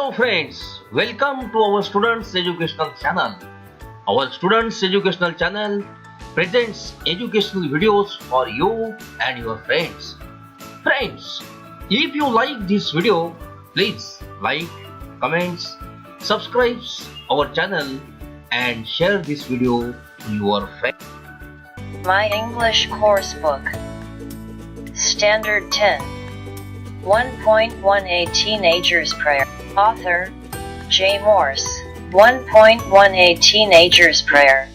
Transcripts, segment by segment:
Hello friends, welcome to our Students Educational Channel. Our Students Educational Channel presents educational videos for you and your friends. Friends, if you like this video, please like, comments, subscribe our channel and share this video to your friends. My English Course Book Standard 10 1.18 Teenager's Prayer. Author J. Morse. 1.18 Teenager's Prayer.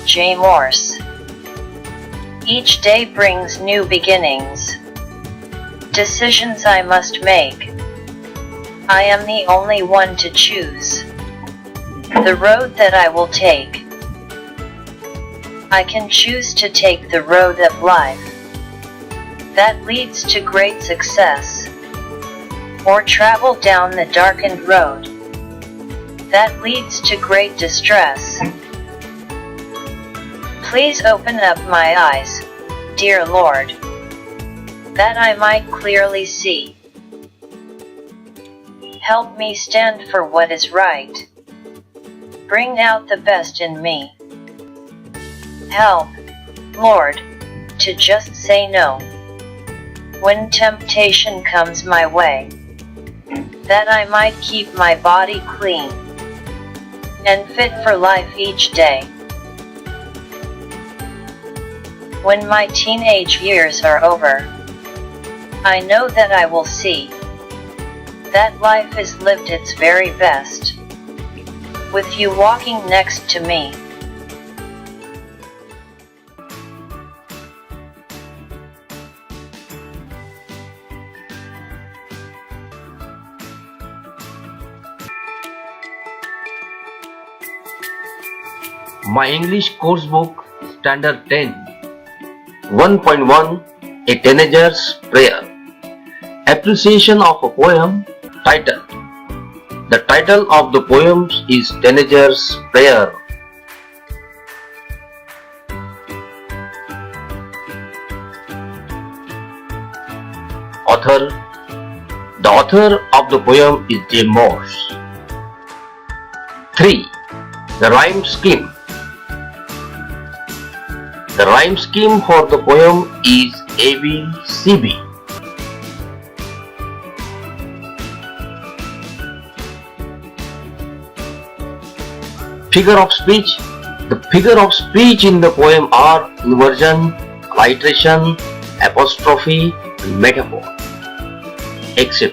J. Morse. Each day brings new beginnings. Decisions I must make. I am the only one to choose the road that I will take. I can choose to take the road of life that leads to great success, or travel down the darkened road that leads to great distress. Please open up my eyes, dear Lord, that I might clearly see. Help me stand for what is right. Bring out the best in me. Help, Lord, to just say no when temptation comes my way, that I might keep my body clean and fit for life each day. When my teenage years are over, I know that I will see that life is lived its very best, with you walking next to me. My English Course Book Standard 10 1.1 A Teenager's Prayer. Appreciation of a poem title. The title of the poem is Teenager's Prayer. Author. The author of the poem is J. Morse. 3. The rhyme scheme. The rhyme scheme for the poem is ABCB. Figure of speech. The figure of speech in the poem are inversion, alliteration, apostrophe, metaphor, etc.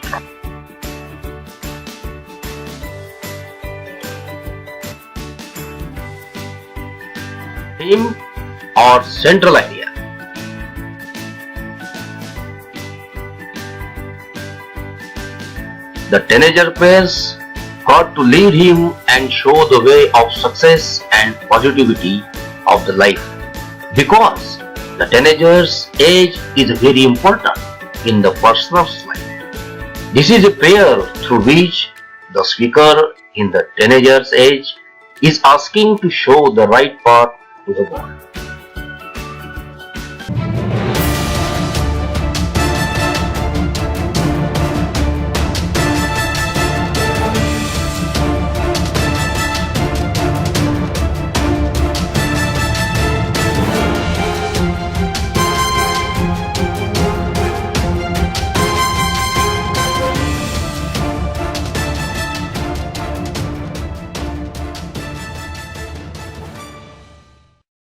Theme or central idea. The teenager prays God to lead him and show the way of success and positivity of the life, because the teenager's age is very important in the person's life. This is a prayer through which the speaker in the teenager's age is asking to show the right path to the God.